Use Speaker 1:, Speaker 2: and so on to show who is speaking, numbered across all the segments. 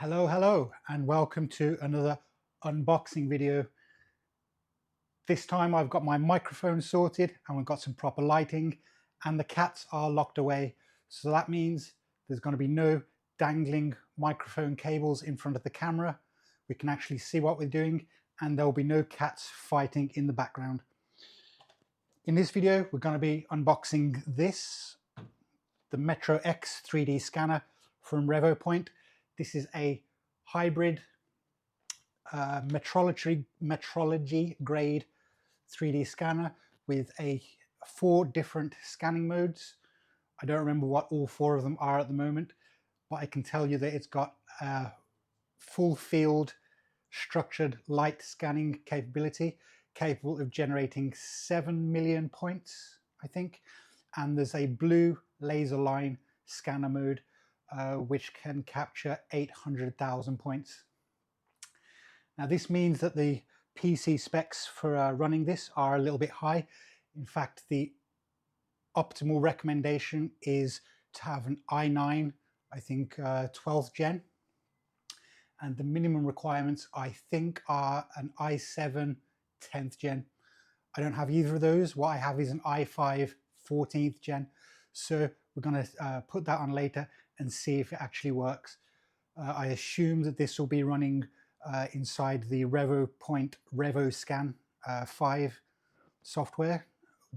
Speaker 1: Hello, and welcome to another unboxing video. This time I've got my microphone sorted and we've got some proper lighting and the cats are locked away. So that means there's going to be no dangling microphone cables in front of the camera. We can actually see what we're doing and there'll be no cats fighting in the background. In this video, we're going to be unboxing this, the MetroX 3D scanner from Revopoint. This is a hybrid metrology grade 3D scanner with 4 different scanning modes. I don't remember what all 4 of them are at the moment, but I can tell you that it's got full field structured light scanning capability, capable of generating 7 million points, I think. And there's a blue laser line scanner mode, which can capture 800,000 points. Now this means that the PC specs for running this are a little bit high. In fact, the optimal recommendation is to have an i9, I think 12th gen. And the minimum requirements, I think, are an i7 10th gen. I don't have either of those. What I have is an i5 14th gen. So we're going to put that on later and see if it actually works. I assume that this will be running inside the Revopoint RevoScan 5 software.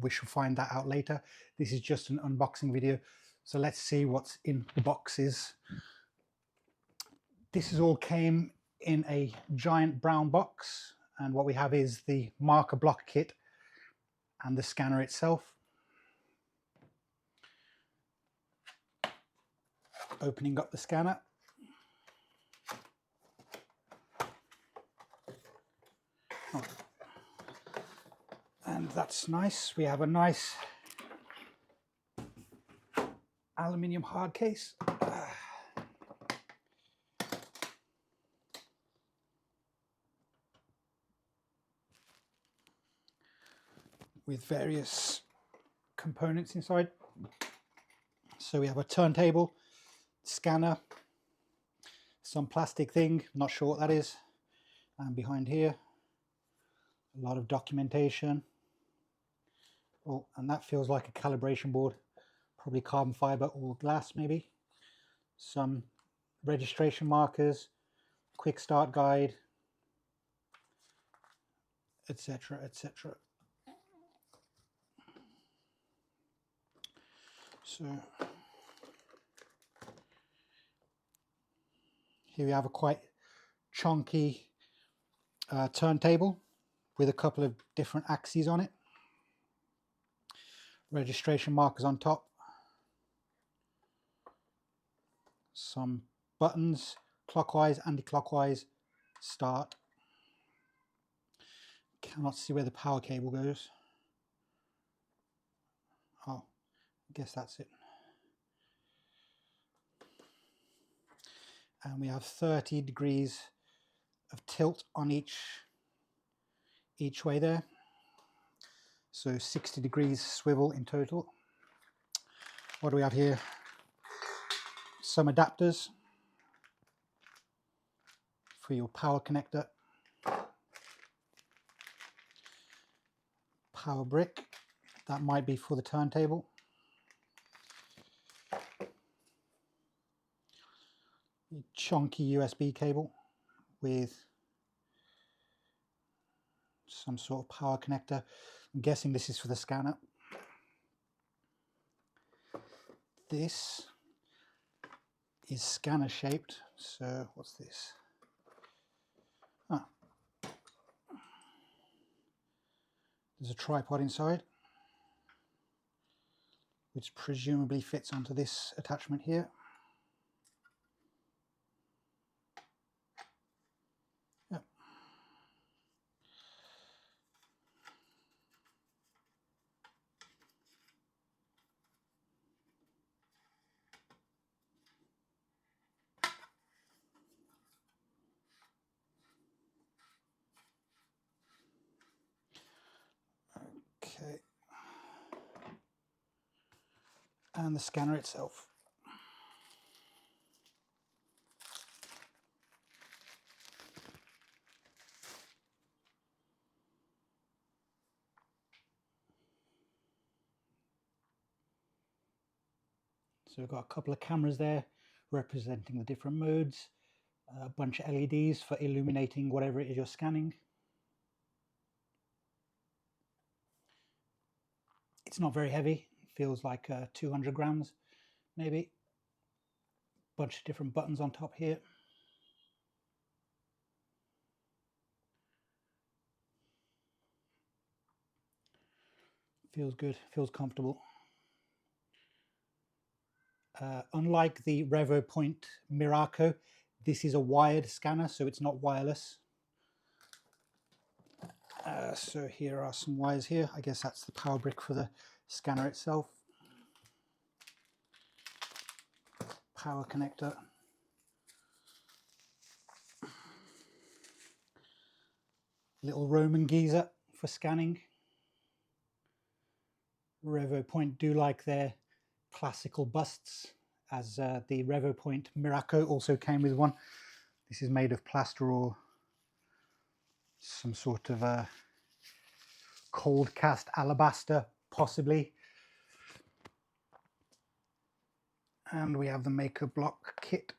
Speaker 1: We shall find that out later. This is just an unboxing video. So let's see what's in the boxes. This is all came in a giant brown box, and what we have is the marker block kit and the scanner itself. Opening up the scanner. Oh. And that's nice. We have a nice aluminium hard case. With various components inside. So we have a turntable, scanner, some plastic thing, not sure what that is, and behind here a lot of documentation. Oh, and that feels like a calibration board, probably carbon fiber or glass maybe. Some registration markers, quick start guide, etc, etc. So here we have a quite chunky turntable with a couple of different axes on it. Registration markers on top. Some buttons, clockwise, anti-clockwise, start. Cannot see where the power cable goes. Oh, I guess that's it. And we have 30 degrees of tilt on each way there. So 60 degrees swivel in total. What do we have here? Some adapters for your power connector. Power brick, that might be for the turntable. Chunky USB cable with some sort of power connector. I'm guessing this is for the scanner. This is scanner shaped, so what's this? Ah. There's a tripod inside, which presumably fits onto this attachment here. Yep. Okay. And the scanner itself. So we've got a couple of cameras there representing the different modes, a bunch of LEDs for illuminating whatever it is you're scanning. It's not very heavy, it feels like 200 grams maybe. Bunch of different buttons on top here. Feels good, feels comfortable. Unlike the Revopoint MetroX, this is a wired scanner, so it's not wireless. So here are some wires here. I guess that's the power brick for the scanner itself. Power connector. Little Roman geezer for scanning. Revopoint do like their classical busts, as the Revopoint MetroX also came with one. This is made of plaster or some sort of cold cast alabaster, possibly. And we have the maker block kit.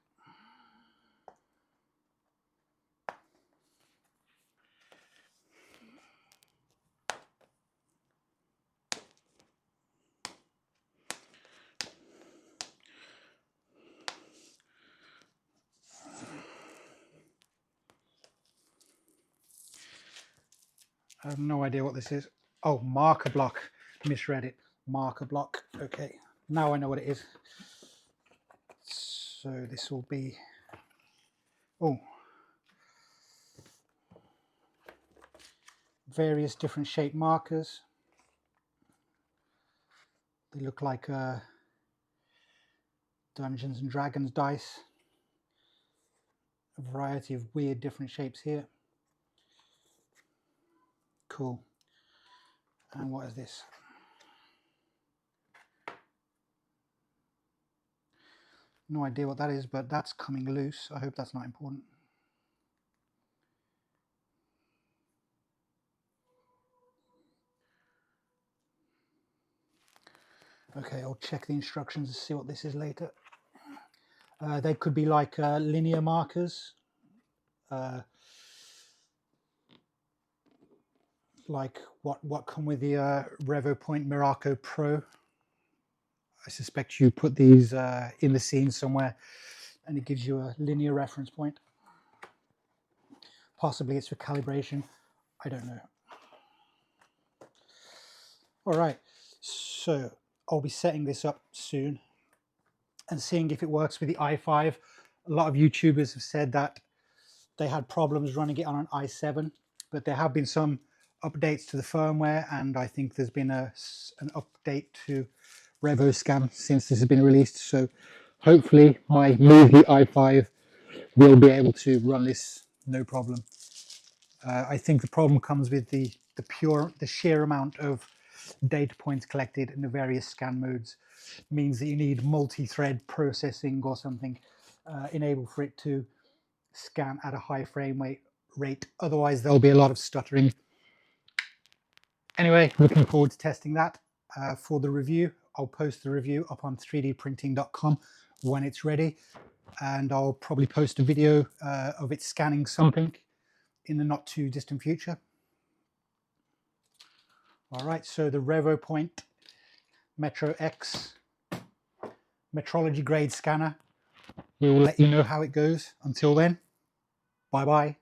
Speaker 1: I have no idea what this is. Oh, marker block. Misread it. Marker block. Okay, now I know what it is. So this will be, oh, various different shaped markers. They look like Dungeons and Dragons dice. A variety of weird different shapes here. Cool. And what is this? No idea what that is, but that's coming loose. I hope that's not important. Okay, I'll check the instructions to see what this is later. They could be like linear markers, like what come with the Revopoint MetroX Pro. I suspect you put these in the scene somewhere and it gives you a linear reference point. Possibly it's for calibration. I don't know. All right, so I'll be setting this up soon and seeing if it works with the i5. A lot of YouTubers have said that they had problems running it on an i7, but there have been some updates to the firmware, and I think there's been an update to RevoScan since this has been released. So hopefully my Movie i5 will be able to run this no problem. I think the problem comes with the sheer amount of data points collected in the various scan modes means that you need multi-thread processing or something enabled for it to scan at a high frame rate. Otherwise there'll be a lot of stuttering. Anyway, looking forward to testing that. For the review, I'll post the review up on 3dprinting.com when it's ready, and I'll probably post a video of it scanning something in the not too distant future. All right, so the Revopoint MetroX metrology grade scanner. We will let you know how it goes. Until then, bye bye.